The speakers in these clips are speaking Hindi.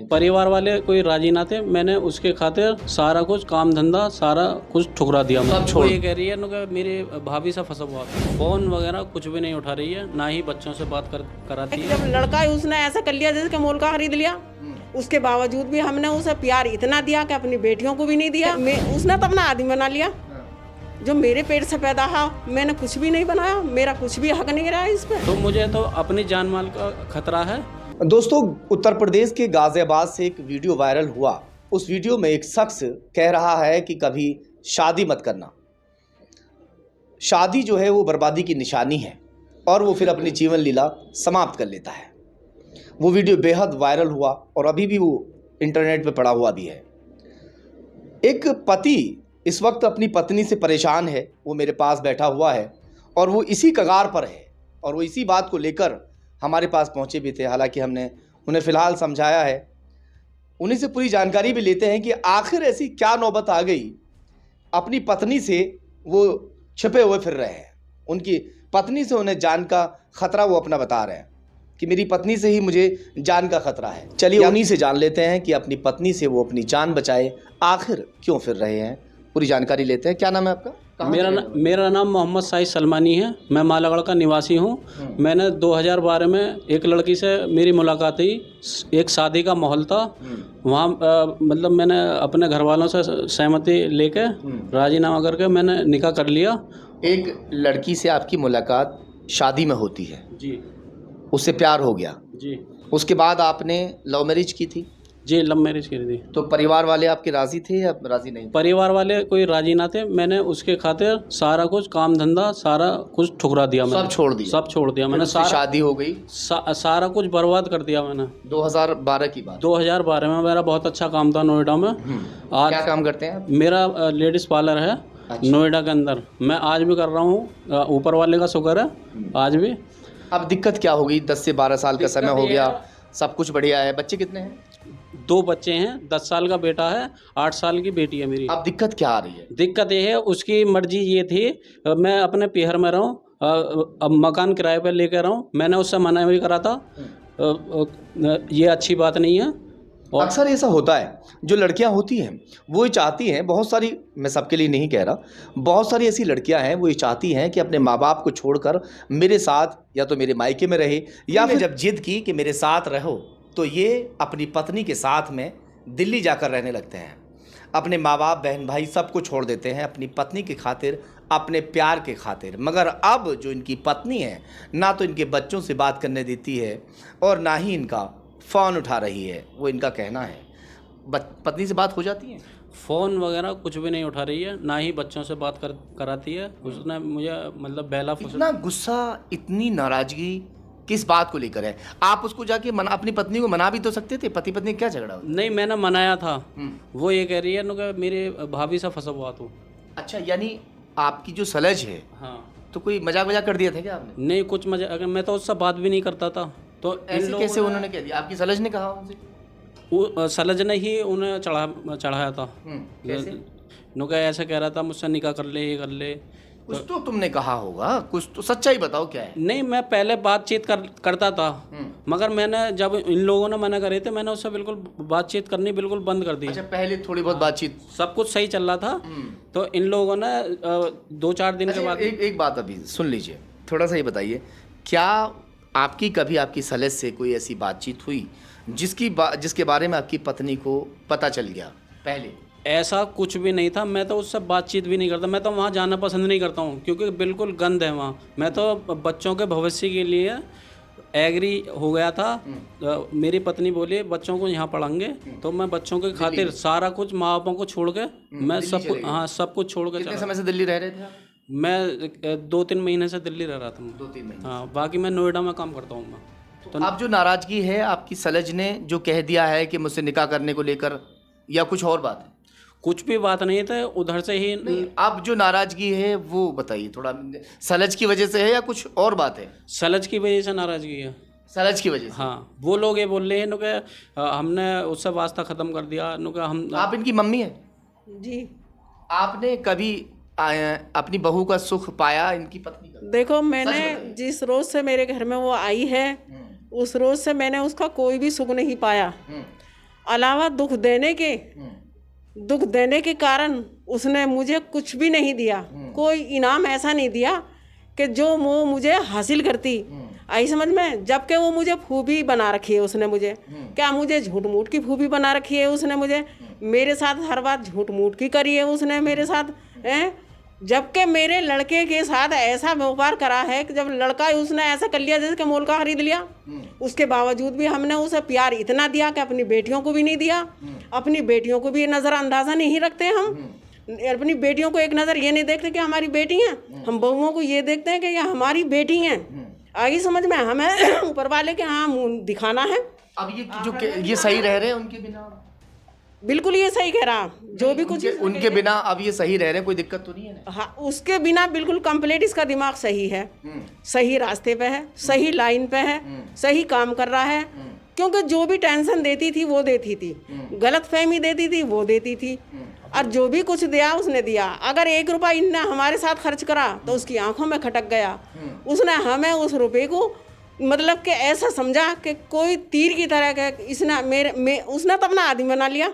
परिवार वाले कोई राजी ना थे, मैंने उसके खातिर सारा कुछ काम धंधा सारा कुछ ठुकरा दिया। मैं छोड़ ये कह रही है कि मेरी भाभी से फंसा हुआ था, फोन वगैरह कुछ भी नहीं उठा रही है, ना ही बच्चों से बात कराती है। जब लड़का है उसने ऐसा कर लिया जैसे कि मोल का खरीद लिया, उसके बावजूद भी हमने उसे प्यार इतना दिया कि अपनी बेटियों को भी नहीं दिया। उसने तो अपना आदमी बना लिया। जो मेरे पेट से पैदा है मैंने कुछ भी नहीं बनाया, मेरा कुछ भी हक नहीं रहा इस पे। तो मुझे तो अपनी जान माल का खतरा है। दोस्तों, उत्तर प्रदेश के गाजियाबाद से एक वीडियो वायरल हुआ। उस वीडियो में एक शख्स कह रहा है कि कभी शादी मत करना, शादी जो है वो बर्बादी की निशानी है, और वो फिर अपनी जीवन लीला समाप्त कर लेता है। वो वीडियो बेहद वायरल हुआ और अभी भी वो इंटरनेट पे पड़ा हुआ भी है। एक पति इस वक्त अपनी पत्नी से परेशान है, वो मेरे पास बैठा हुआ है और वो इसी कगार पर है और वो इसी बात को लेकर हमारे पास पहुंचे भी थे। हालांकि हमने उन्हें फ़िलहाल समझाया है, उन्हीं से पूरी जानकारी भी लेते हैं कि आखिर ऐसी क्या नौबत आ गई। अपनी पत्नी से वो छिपे हुए फिर रहे हैं, उनकी पत्नी से उन्हें जान का खतरा वो अपना बता रहे हैं कि मेरी पत्नी से ही मुझे जान का खतरा है। चलिए उन्हीं से जान लेते हैं कि अपनी पत्नी से वो अपनी जान बचाए आखिर क्यों फिर रहे हैं। पूरी जानकारी लेते हैं। क्या नाम है आपका? मेरा नाम मोहम्मद साइद सलमानी है। मैं मालागढ़ का निवासी हूँ। मैंने 2012 में एक लड़की से मेरी मुलाकात हुई, एक शादी का माहौल था वहाँ। मतलब मैंने अपने घर वालों से सहमति लेके राजीनामा करके मैंने निकाह कर लिया। एक लड़की से आपकी मुलाकात शादी में होती है जी, उससे प्यार हो गया जी, उसके बाद आपने लव मैरिज की थी? जी, लव मैरिज की थी। तो परिवार वाले आपके राज़ी थे या राज़ी नहीं? परिवार वाले कोई राजी ना थे, मैंने उसके खातिर सारा कुछ काम धंधा सारा कुछ ठुकरा दिया। मैंने सब छोड़ दिया मैंने। शादी हो गई, सारा कुछ बर्बाद कर दिया मैंने। 2012 की बात। 2012 में मेरा बहुत अच्छा काम था नोएडा में। आज क्या काम करते हैं आप? मेरा लेडीज़ पार्लर है। अच्छा। नोएडा के अंदर मैं आज भी कर रहा हूँ, ऊपर वाले का शुक्र है आज भी। अब दिक्कत क्या होगी? 10 से 12 साल का समय हो गया, सब कुछ बढ़िया है। बच्चे कितने हैं? 2 बच्चे हैं, 10 साल का बेटा है, 8 साल की बेटी है मेरी। अब दिक्कत क्या आ रही है? दिक्कत ये है, उसकी मर्जी ये थी मैं अपने पीहर में रहूं, अब मकान किराए पर लेकर रहूं। मैंने उससे मना भी करा था, ये अच्छी बात नहीं है। और अक्सर ऐसा होता है, जो लड़कियां होती हैं वो ये चाहती हैं, बहुत सारी, मैं सबके लिए नहीं कह रहा, बहुत सारी ऐसी लड़कियां हैं वो ये चाहती हैं कि अपने माँ बाप को छोड़कर मेरे साथ या तो मेरे मायके में रहे, या फिर जब जिद की कि मेरे साथ रहो तो ये अपनी पत्नी के साथ में दिल्ली जाकर रहने लगते हैं। अपने माँ बाप बहन भाई सबको छोड़ देते हैं अपनी पत्नी की खातिर, अपने प्यार के खातिर। मगर अब जो इनकी पत्नी है, ना तो इनके बच्चों से बात करने देती है और ना ही इनका फ़ोन उठा रही है। वो इनका कहना है। पत्नी से बात हो जाती है? फ़ोन वगैरह कुछ भी नहीं उठा रही है, ना ही बच्चों से बात कराती है। उसने मुझे मतलब बेला इतना गुस्सा, इतनी नाराज़गी किस बात को लेकर है? आप उसको जाके अपनी पत्नी को मना भी तो सकते थे। पति पत्नी क्या झगड़ा हो? नहीं, मैंने मनाया था। वो ये कह रही है कि मेरी भाभी से फंसा हुआ तू। अच्छा, यानी आपकी जो सलज है, हाँ, तो कोई मजाक कर दिया था क्या आपने? नहीं, कुछ मजा, मैं तो उससे बात भी नहीं करता था। तो ऐसे कैसे उन्होंने कह दिया? आपकी सलज ने कहा उनसे? वो सलज ने ही उन्हें चढ़ाया था। कैसे? नुका ऐसा कह रहा था मुझसे निकाह कर ले, ये कर ले। कुछ तो तुमने कहा होगा, कुछ तो सच्चाई बताओ क्या है? नहीं, मैं पहले बातचीत करता था, मगर मैंने जब इन लोगों ने मना करे थे, मैंने उससे बिल्कुल बातचीत करनी बिल्कुल बंद कर दी। अच्छा, पहले थोड़ी बहुत बातचीत, सब कुछ सही चल रहा था। तो इन लोगों ने 2-4 दिन के बाद एक बात अभी सुन लीजिए, थोड़ा सा ये बताइए, क्या आपकी कभी आपकी सलज से कोई ऐसी बातचीत हुई जिसके बारे में आपकी पत्नी को पता चल गया पहले? ऐसा कुछ भी नहीं था। मैं तो उससे बातचीत भी नहीं करता। मैं तो वहाँ जाना पसंद नहीं करता हूँ क्योंकि बिल्कुल गंद है वहाँ। मैं तो बच्चों के भविष्य के लिए एग्री हो गया था। मेरी पत्नी बोली बच्चों को यहाँ पढ़ाएंगे, तो मैं बच्चों के खातिर सारा कुछ माँ बापों को छोड़ के मैं सब कुछ, हाँ, सब कुछ छोड़ के कितने समय से दिल्ली रह रहे थे आप? मैं 2-3 महीने से दिल्ली रह रहा था। 2-3 महीने? हाँ, बाकी मैं नोएडा में काम करता हूँ मैं। तो अब जो नाराज़गी है आपकी सलज ने जो कह दिया है कि मुझसे निकाह करने को लेकर, या कुछ और बात है? कुछ भी बात नहीं था, उधर से ही। अब जो नाराज़गी है वो बताइए थोड़ा, सलज की वजह से है या कुछ और बात है? सलज की वजह से नाराज़गी है। सलज की वजह से? हाँ, वो लोग ये बोल रहे हैं कि हमने उससे वास्ता ख़त्म कर दिया। हम आप इनकी मम्मी है? जी। आपने कभी अपनी बहू का सुख पाया इनकी पत्नी का? देखो, मैंने जिस रोज से मेरे घर में वो आई है उस रोज से मैंने उसका कोई भी सुख नहीं पाया। अलावा दुख देने के कारण उसने मुझे कुछ भी नहीं दिया, कोई इनाम ऐसा नहीं दिया कि जो वो मुझे हासिल करती। आई समझ में? जबकि वो मुझे फूफी बना रखी है उसने मुझे, क्या मुझे झूठ मूठ की फूफी बना रखी है उसने मुझे, मेरे साथ हर बात झूठ मूठ की करी है उसने मेरे साथ हैं। जबकि मेरे लड़के के साथ ऐसा व्यवहार करा है कि जब लड़का उसने ऐसा कर लिया जैसे कि मोल का खरीद लिया, उसके बावजूद भी हमने उसे प्यार इतना दिया कि अपनी बेटियों को भी नहीं दिया। अपनी बेटियों को भी नज़रअंदाजा नहीं रखते हम, अपनी बेटियों को एक नज़र ये नहीं देखते कि हमारी बेटी हैं, हम बहुओं को ये देखते हैं कि ये हमारी बेटी हैं। आगे समझ में? हमें ऊपर वाले के हाँ मुँह दिखाना है। अब ये सही रह रहे हैं उनके बिना? बिल्कुल ये सही कह रहा, जो भी कुछ उनके बिना अब ये सही रह रहे हैं, कोई दिक्कत तो नहीं है ना? हाँ, उसके बिना बिल्कुल कंप्लीट इसका दिमाग सही है, सही रास्ते पे है, सही लाइन पे है, सही काम कर रहा है। क्योंकि जो भी टेंशन देती थी वो देती थी, गलत फहमी देती थी वो देती थी, और जो भी कुछ दिया उसने दिया। अगर 1 रुपया इनने हमारे साथ खर्च करा तो उसकी आंखों में खटक गया। उसने हमें उस रुपये को मतलब कि ऐसा समझा कि कोई तीर की तरह का उसने तो अपना आदमी बना लिया।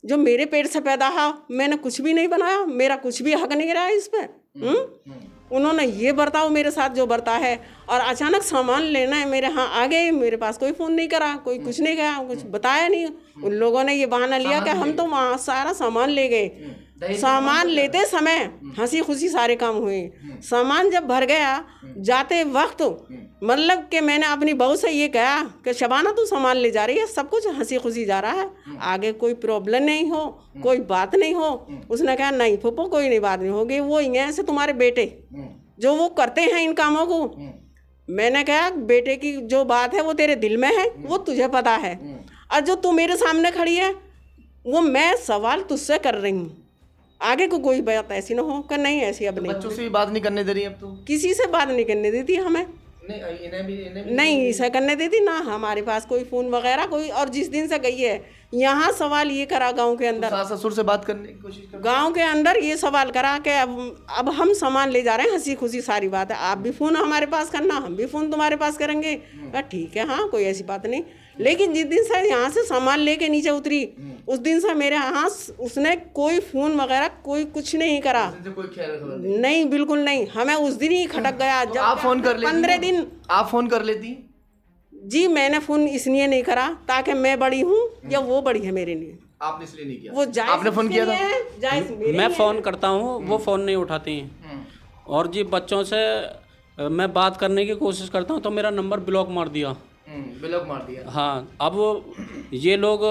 जो मेरे पेट से पैदा हुआ, मैंने कुछ भी नहीं बनाया, मेरा कुछ भी हक नहीं रहा इस पे। उन्होंने ये बर्ताव मेरे साथ जो बरता है, और अचानक सामान लेना है मेरे यहाँ आ गए, मेरे पास कोई फ़ोन नहीं करा, कोई कुछ नहीं कहा, कुछ बताया नहीं। उन लोगों ने ये बहाना लिया कि हम तो वहाँ सारा सामान ले गए। सामान लेते समय हंसी खुशी सारे काम हुए। सामान जब भर गया, जाते वक्त मतलब कि मैंने अपनी बहू से ये कहा कि शबाना तू सामान ले जा रही है, सब कुछ हंसी खुशी जा रहा है, आगे कोई प्रॉब्लम नहीं हो, कोई बात नहीं हो। उसने कहा नहीं फूफो कोई नहीं बात नहीं होगी, वो ही हैं ऐसे तुम्हारे बेटे जो वो करते हैं इन कामों को। मैंने कहा बेटे की जो बात है वो तेरे दिल में है, वो तुझे पता है, और जो तू मेरे सामने खड़ी है वो मैं सवाल तुझसे कर रही हूँ। आगे को कोई बात ऐसी ना हो कि नहीं ऐसी अब नहीं। बच्चों से भी बात नहीं करने दे रही अब तो? किसी से बात नहीं करने देती हमें, इन्हें भी नहीं ऐसा करने देती ना। हमारे पास कोई फ़ोन वगैरह कोई, और जिस दिन से गई है यहाँ सवाल ये करा गांव के अंदर, सास ससुर से बात करने की कोशिश कर, गांव के अंदर ये सवाल करा कि अब हम सामान ले जा रहे हैं, हंसी खुशी सारी बात है, आप भी फ़ोन हमारे पास करना, हम भी फ़ोन तुम्हारे पास करेंगे। ठीक है, हाँ कोई ऐसी बात नहीं। लेकिन जिस दिन से यहाँ से सामान लेके नीचे उतरी, उस दिन से मेरे यहाँ उसने कोई फ़ोन वगैरह कोई कुछ नहीं करा, कोई ख्याल नहीं बिल्कुल नहीं। हमें उस दिन ही खटक गया। जब आप फ़ोन कर लेती? 15 दिन आप फ़ोन कर लेती? जी मैंने फ़ोन इसलिए नहीं करा ताकि मैं बड़ी हूँ या वो बड़ी है मेरे लिए। आपने इसलिए नहीं किया? वो जायज़ आपने फ़ोन किया था? जायज़ मैं फ़ोन करता हूँ, वो फ़ोन नहीं उठाती। और जी बच्चों से मैं बात करने की कोशिश करता हूँ तो मेरा नंबर ब्लॉक मार दिया। ब्लॉक मार दिया? हाँ, अब ये लोग,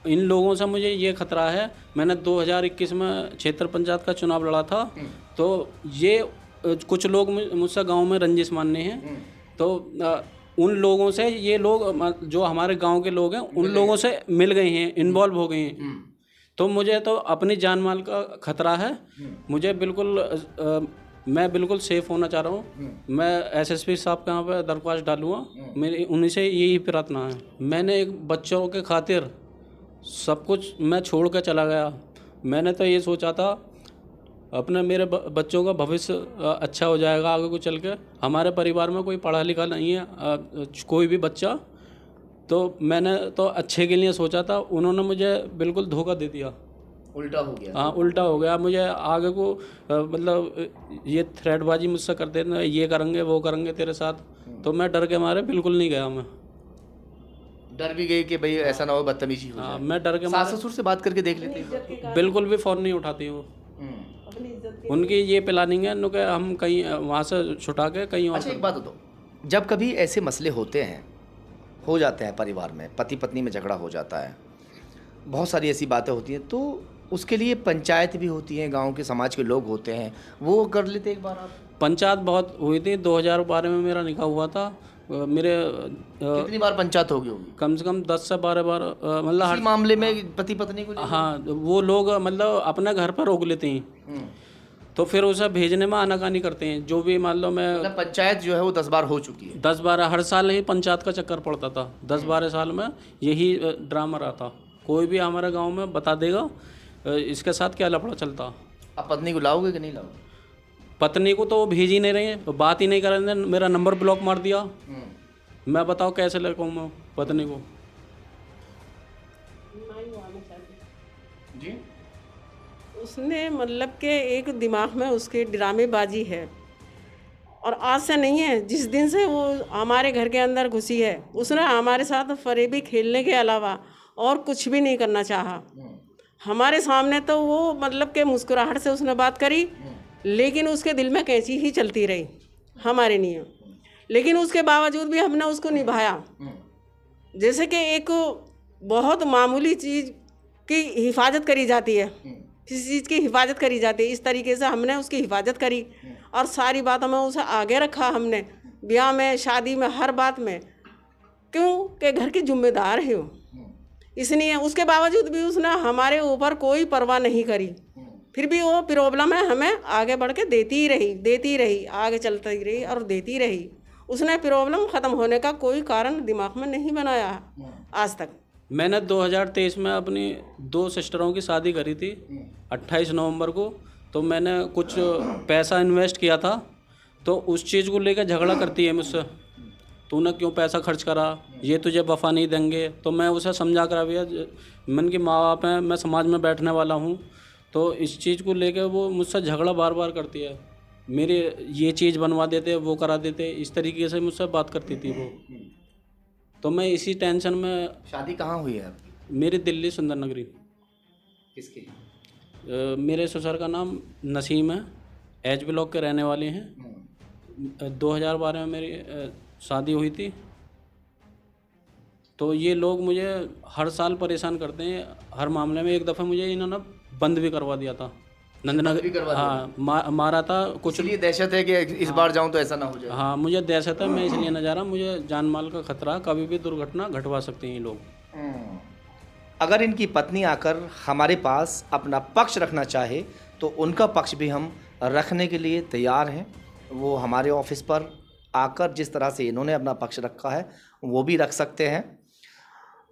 इन लोगों से मुझे ये खतरा है। मैंने 2021 में क्षेत्र पंचायत का चुनाव लड़ा था, तो ये कुछ लोग मुझसे गांव में रंजिश मानने हैं, तो उन लोगों से ये लोग जो हमारे गांव के लोग हैं उन लोगों से मिल गए हैं, इन्वॉल्व हो गए हैं। तो मुझे तो अपनी जान माल का खतरा है। मुझे बिल्कुल मैं बिल्कुल सेफ़ होना चाह रहा हूँ। मैं एसएसपी साहब के यहाँ पर दरख्वास्त डालूँगा, मेरी उन्हीं से यही प्रार्थना है। मैंने एक बच्चों के खातिर सब कुछ मैं छोड़ कर चला गया। मैंने तो ये सोचा था अपने मेरे बच्चों का भविष्य अच्छा हो जाएगा आगे को चल के। हमारे परिवार में कोई पढ़ा लिखा नहीं है, कोई भी बच्चा, तो मैंने तो अच्छे के लिए सोचा था। उन्होंने मुझे बिल्कुल धोखा दे दिया, उल्टा हो गया। हाँ उल्टा हो गया। मुझे आगे को मतलब ये थ्रेडबाजी मुझसे करते थे, ये करेंगे वो करेंगे तेरे साथ, तो मैं डर के मारे बिल्कुल नहीं गया। मैं डर भी गई कि भाई ऐसा ना हो बदतमीजी हो जाए। मैं डर के सास ससुर से बात करके देख लेते? बिल्कुल भी फ़ोन नहीं उठाती वो। उनकी ये प्लानिंग है कि हम कहीं वहाँ से छुटा के कहीं और। अच्छा एक बात बताओ, जब कभी ऐसे मसले होते हैं, हो जाते हैं परिवार में, पति पत्नी में झगड़ा हो जाता है, बहुत सारी ऐसी बातें होती हैं, तो उसके लिए पंचायत भी होती है, गांव के समाज के लोग होते हैं, वो कर लेते एक बार आप? पंचायत बहुत हुई थी। 2012 में मेरा निकाह हुआ था। मेरे कितनी बार पंचायत होगी? कम से कम 10 से 12 बार मतलब हर मामले में पति पत्नी को? हाँ, वो लोग मतलब अपने घर पर रोक लेते हैं, तो फिर उसे भेजने में आनाकानी करते हैं। जो भी मान लो मैं मतलब पंचायत जो है वो 10 बार हो चुकी है? 10-12 हर साल ही पंचायत का चक्कर पड़ता था। 10-12 साल में यही ड्रामा रहा था। कोई भी हमारे गांव में बता देगा इसके साथ क्या लफड़ा चलता। आप पत्नी को लाओगे कि नहीं लाओगे? पत्नी को तो वो भेज ही नहीं रहे हैं, बात ही नहीं कर रहे हैं। मेरा नंबर ब्लॉक मार दिया। मैं बताओ कैसे लेकर मैं पत्नी को? जी उसने मतलब के एक दिमाग में उसके ड्रामेबाजी है, और आज से नहीं है, जिस दिन से वो हमारे घर के अंदर घुसी है उसने हमारे साथ फरेबी खेलने के अलावा और कुछ भी नहीं करना चाहा। हमारे सामने तो वो मतलब के मुस्कुराहट से उसने बात करी, लेकिन उसके दिल में कैंची ही चलती रही हमारे लिए। लेकिन उसके बावजूद भी हमने उसको निभाया। जैसे कि एक बहुत मामूली चीज़ की हिफाजत करी जाती है, किसी चीज़ की हिफाजत करी जाती है, इस तरीके से हमने उसकी हिफाजत करी और सारी बातों में उसे आगे रखा हमने, ब्याह में, शादी में, हर बात में। क्यों कि घर की जिम्मेदार है वो, इसलिए उसके बावजूद भी उसने हमारे ऊपर कोई परवाह नहीं करी। फिर भी वो प्रॉब्लम है हमें आगे बढ़ के देती रही, आगे चलती रही और देती रही। उसने प्रॉब्लम ख़त्म होने का कोई कारण दिमाग में नहीं बनाया आज तक। मैंने 2023 में अपनी 2 सिस्टरों की शादी करी थी 28 नवंबर को। तो मैंने कुछ पैसा इन्वेस्ट किया था, तो उस चीज़ को लेकर झगड़ा करती है मुझसे, तूने क्यों पैसा खर्च करा, ये तुझे वफा नहीं देंगे। तो मैं उसे समझा कर भैया मन के माँ बाप हैं, मैं समाज में बैठने वाला हूँ, तो इस चीज़ को लेकर वो मुझसे झगड़ा बार बार करती है। मेरे ये चीज़ बनवा देते, वो करा देते, इस तरीके से मुझसे बात करती थी वो। तो मैं इसी टेंशन में। शादी कहाँ हुई है आपकी? मेरी दिल्ली सुंदर नगरी। किसकी? मेरे ससुर का नाम नसीम है, एच ब्लॉक के रहने वाले हैं। 2012 में मेरी शादी हुई थी। तो ये लोग मुझे हर साल परेशान करते हैं हर मामले में। एक दफ़ा मुझे इन्होंने बंद भी करवा दिया था नंदनगर। हाँ, मारा था कुछ। इसलिए दहशत है कि इस बार जाऊं तो ऐसा ना हो जाए। हाँ, मुझे दहशत है, मैं इसलिए ना जा रहा। मुझे जान माल का खतरा, कभी भी दुर्घटना घटवा सकते हैं ये लोग। अगर इनकी पत्नी आकर हमारे पास अपना पक्ष रखना चाहे तो उनका पक्ष भी हम रखने के लिए तैयार हैं। वो हमारे ऑफिस पर आकर जिस तरह से इन्होंने अपना पक्ष रखा है वो भी रख सकते हैं।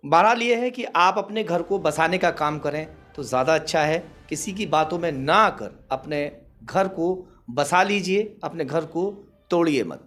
बहरहाल ये है कि आप अपने घर को बसाने का काम करें तो ज़्यादा अच्छा है। किसी की बातों में ना आकर अपने घर को बसा लीजिए, अपने घर को तोड़िए मत।